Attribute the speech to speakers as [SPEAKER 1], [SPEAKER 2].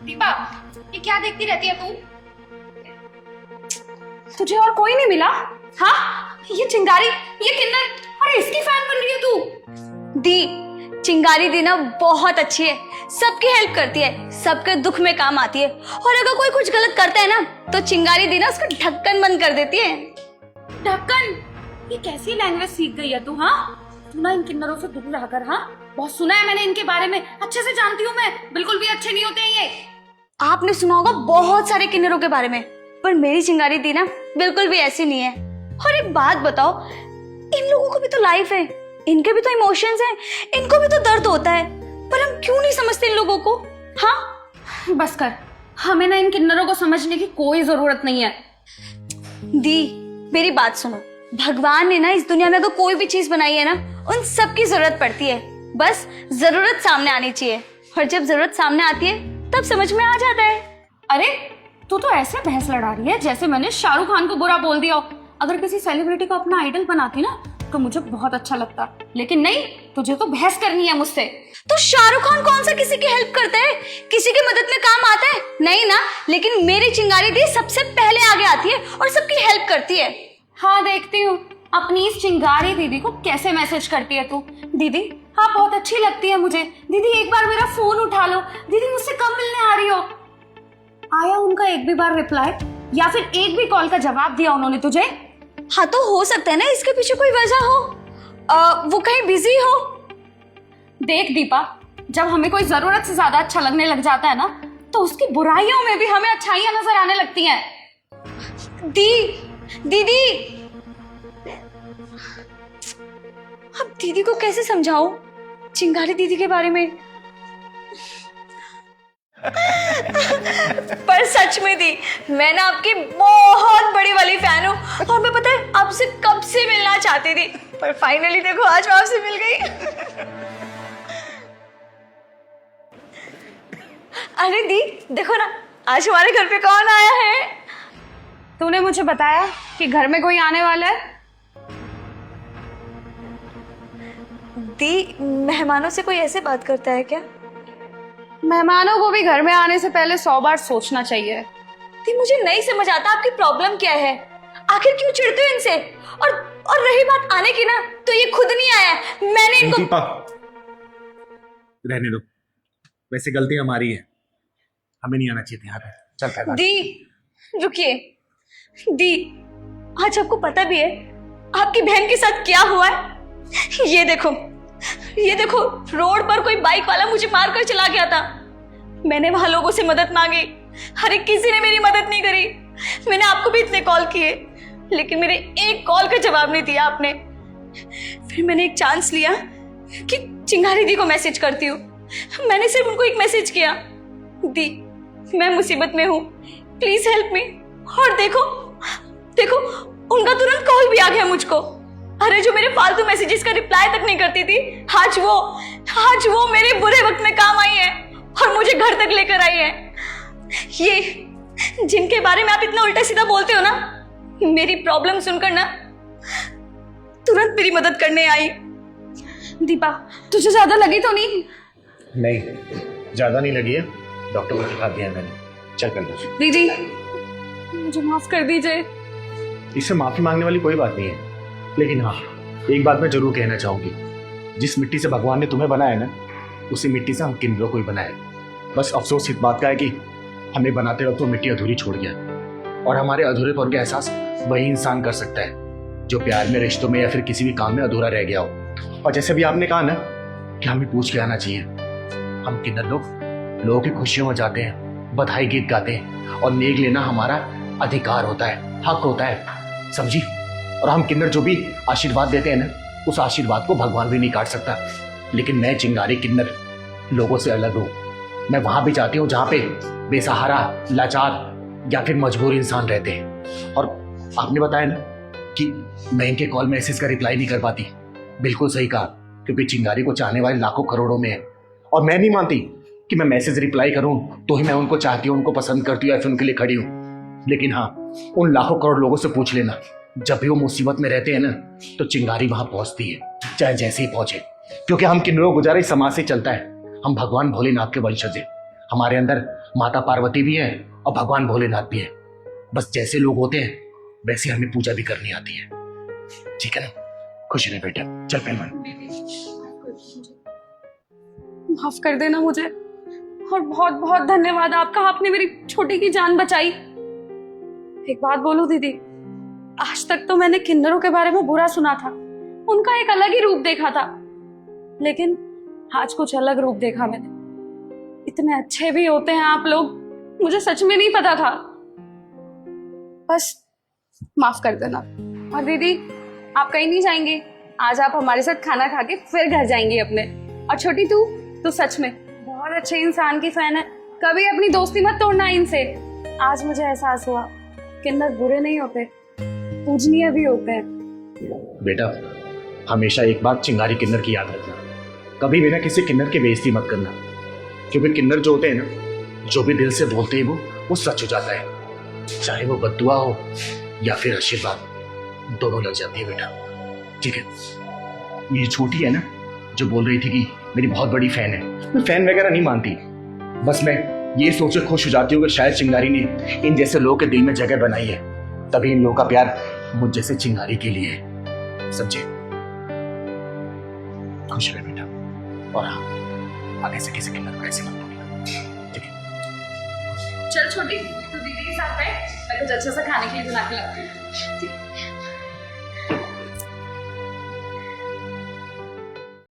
[SPEAKER 1] दीपा, ये क्या देखती रहती है तू? तुझे और कोई नहीं मिला? हाँ, ये चिंगारी, ये किन्नर, अरे इसकी फैन बन रही है तू?
[SPEAKER 2] दी, चिंगारी दी ना बहुत अच्छी है, सबकी हेल्प करती है, सबके दुख में काम आती है। और अगर कोई कुछ गलत करता है ना तो चिंगारी दी ना उसका ढक्कन बंद कर देती है।
[SPEAKER 1] ढक्कन? ये कैसी लैंग्वेज सीख गई है तू? हाँ, तू ना इन किन्नरों से दूर रहकर, हाँ, बहुत सुना है मैंने इनके बारे में, अच्छे से जानती हूँ मैं, बिल्कुल भी अच्छे नहीं होते हैं ये।
[SPEAKER 2] आपने सुना होगा बहुत सारे किन्नरों के बारे में, पर मेरी चिंगारी दी ना बिल्कुल भी ऐसी नहीं है। और एक बात बताओ, इन लोगों को भी तो लाइफ है, इनके भी तो इमोशंस हैं, इनको भी तो दर्द होता है, पर हम क्यों नहीं समझते इन लोगों को? हाँ,
[SPEAKER 1] बस कर, हमें ना इन किन्नरों को समझने की कोई जरूरत नहीं है।
[SPEAKER 2] दी, मेरी बात सुनो, भगवान ने ना इस दुनिया में अगर कोई भी चीज बनाई है ना, उन सब की जरूरत पड़ती है, बस जरूरत सामने आनी चाहिए, और जब जरूरत सामने आती है तब समझ में आ जाता है।
[SPEAKER 1] अरे तू तो ऐसे बहस लड़ा रही है जैसे मैंने शाहरुख खान को बुरा बोल दिया हो। अगर किसी सेलिब्रिटी को अपना आइडल बनाती ना तो मुझे बहुत अच्छा लगता, लेकिन नहीं, तुझे तो बहस करनी है मुझसे।
[SPEAKER 2] तो शाहरुख खान कौन सा किसी की हेल्प करता है, किसी की मदद में काम आता है? नहीं ना, लेकिन मेरी चिंगारी दी सबसे पहले आगे आती है और सबकी हेल्प करती है।
[SPEAKER 1] हाँ, देखती हूँ अपनी इस चिंगारी दीदी को कैसे मैसेज करती है तू। दीदी हाँ, बहुत अच्छी लगती है मुझे, दीदी एक बार मेरा फोन उठा लो, दीदी मुझसे कब मिलने आ रही हो? आया उनका एक भी बार रिप्लाई या फिर एक भी कॉल का जवाब दिया उन्होंने तुझे?
[SPEAKER 2] हाँ, तो हो सकता है ना इसके पीछे कोई वजह हो, वो कहीं बिजी हो।
[SPEAKER 1] देख दीपा, जब हमें कोई जरूरत से ज्यादा अच्छा लगने लग जाता है ना तो उसकी बुराइयों में भी हमें अच्छाइयां नजर आने लगती हैं।
[SPEAKER 2] दीदी, अब दीदी को कैसे समझाऊं चिंगारी दीदी के बारे में? पर सच में दी, मैं ना आपकी बहुत बड़ी वाली फैन हूँ, और मैं पता है आपसे कब से मिलना चाहती थी, पर फाइनली देखो आज मैं आपसे मिल गई। अरे दी, देखो ना आज हमारे घर पे कौन आया है।
[SPEAKER 1] तूने मुझे बताया कि घर में कोई आने वाला है।
[SPEAKER 2] दी, मेहमानों से कोई ऐसे बात करता है क्या?
[SPEAKER 1] मेहमानों को भी घर में आने से पहले 100 बार सोचना चाहिए।
[SPEAKER 2] दी, मुझे नहीं समझ आता आपकी प्रॉब्लम क्या है, आखिर क्यों चिढ़ते हो इनसे? और रही बात आने की ना, तो ये खुद नहीं आया, मैंने इनको।
[SPEAKER 3] दीपा, रहने दो, वैसे गलती हमारी है, हमें नहीं आना चाहिए था यहाँ पे। चल पैदा।
[SPEAKER 2] दी रुकिए, दी आज आपको पता भी है आपकी बहन के साथ क्या हुआ है? ये देखो रोड पर कोई बाइक वाला मुझे मारकर चला गया था। मैंने वहां लोगों से मदद मांगी, हर एक किसी ने मेरी मदद नहीं करी। मैंने आपको भी इतने कॉल किए, लेकिन मेरे एक कॉल का जवाब नहीं दिया आपने। फिर मैंने एक चांस लिया कि चिंगारी दी को मैसेज करती हूँ। मैंने सिर्फ उनको एक मैसेज किया, दी मैं मुसीबत में हूँ, प्लीज हेल्प मी। और देखो उनका तुरंत कॉल भी आ गया मुझको। अरे जो मेरे फालतू मैसेजेस का रिप्लाई तक नहीं करती थी, आज वो मेरे बुरे वक्त में काम आई है और मुझे घर तक लेकर आई है। ये जिनके बारे में आप इतना उल्टा सीधा बोलते हो ना, मेरी प्रॉब्लम सुनकर ना तुरंत मेरी मदद करने आई।
[SPEAKER 1] दीपा, तुझे ज्यादा लगी तो नहीं?
[SPEAKER 3] नहीं, ज्यादा नहीं लगी है, डॉक्टर को दिखा दिया है मैंने। चल कर
[SPEAKER 1] दीदी मुझे माफ कर दीजिए।
[SPEAKER 3] इससे माफी मांगने वाली कोई बात नहीं है, लेकिन हाँ, एक बात मैं जरूर कहना चाहूंगी, जिस मिट्टी से भगवान ने तुम्हें बनाया ना, उसी मिट्टी से हम किन्नरों को ही बनाया। बस अफसोस इस बात का है कि हमें बनाते वक्त वो मिट्टी अधूरी छोड़ गया, और हमारे अधूरेपन का एहसास वही इंसान कर सकता है जो प्यार में, रिश्तों में या फिर किसी भी काम में अधूरा रह गया हो। और जैसे भी आपने कहा ना कि हमें पूछ के आना चाहिए, हम किन्नर लोगों की खुशियों में जाते हैं, बधाई गीत गाते हैं, और नेक लेना हमारा अधिकार होता है, हक होता है, समझी? और हम किन्नर जो भी आशीर्वाद देते हैं ना, उस आशीर्वाद को भगवान भी नहीं काट सकता। लेकिन मैं चिंगारी किन्नर लोगों से अलग हूँ। मैं वहां भी जाती हूँ जहाँ पे बेसहारा, लाचार या फिर मजबूर इंसान रहते हैं। और आपने बताया ना कि मैं इनके कॉल मैसेज का रिप्लाई नहीं कर पाती, बिल्कुल सही कहा, क्योंकि चिंगारी को चाहने वाले लाखों करोड़ों में है, और मैं नहीं मानती कि मैं मैसेज रिप्लाई करूं तो ही मैं उनको चाहती हूँ, उनको पसंद करती हूँ या फिर उनके लिए खड़ी हूँ। लेकिन हाँ, उन लाखों करोड़ लोगों से पूछ लेना, जब भी वो मुसीबत में रहते हैं ना, तो चिंगारी वहां पहुंचती है, चाहे जैसे ही पहुंचे, क्योंकि हम किन्नरों गुजारा इस समाज से चलता है। हम भगवान भोलेनाथ के वंशज हैं, हमारे अंदर माता पार्वती भी है और भगवान भोलेनाथ भी है। बस जैसे लोग होते हैं वैसे हमें पूजा भी करनी आती है। ठीक है ना? खुश रहे बेटा। चल पहलवान।
[SPEAKER 1] माफ कर देना मुझे, और बहुत बहुत धन्यवाद आपका, आपने मेरी छोटी की जान बचाई। एक बात बोलूं दीदी, आज तक तो मैंने किन्नरों के बारे में बुरा सुना था, उनका एक अलग ही रूप देखा था, लेकिन आज कुछ अलग रूप देखा मैंने। इतने अच्छे भी होते हैं आप लोग, मुझे सच में नहीं पता था। बस माफ कर देना। और दीदी, आप कहीं नहीं जाएंगे, आज आप हमारे साथ खाना खा के फिर घर जाएंगी अपने। और छोटी तू सच में बहुत अच्छे इंसान की फैन है, कभी अपनी दोस्ती मत तोड़ना इनसे। आज मुझे एहसास हुआ किन्नर बुरे नहीं होते, पूजनीय भी होते हैं।
[SPEAKER 3] बेटा, हमेशा एक बात चिंगारी किन्नर की याद रखना, कभी भी ना किसी किन्नर की बेइज्जती मत करना, क्योंकि किन्नर जो होते हैं ना, जो भी दिल से बोलते हैं वो सच हो जाता है, चाहे वो बद्दुआ हो या फिर आशीर्वाद, दोनों लग जाती है बेटा। ठीक है? ये छोटी है ना जो बोल रही थी कि मेरी बहुत बड़ी फैन है, मैं फैन वगैरह नहीं मानती, बस मैं ये सोच के खुश हो जाती हूँ कि शायद चिंगारी ने इन जैसे लोगों के दिल में जगह बनाई है, तभी इन लोगों का प्यार मुझ जैसे चिंगारी के लिए है। समझे? खुश रहे बेटा, और हाँ, आगे से किसी किन्नर को ऐसे मत बोलना। ठीक है?
[SPEAKER 1] चल छोटी, तू दीदी के साथ बैठ, मैं कुछ अच्छा सा खाने के लिए बना के लाती हूँ।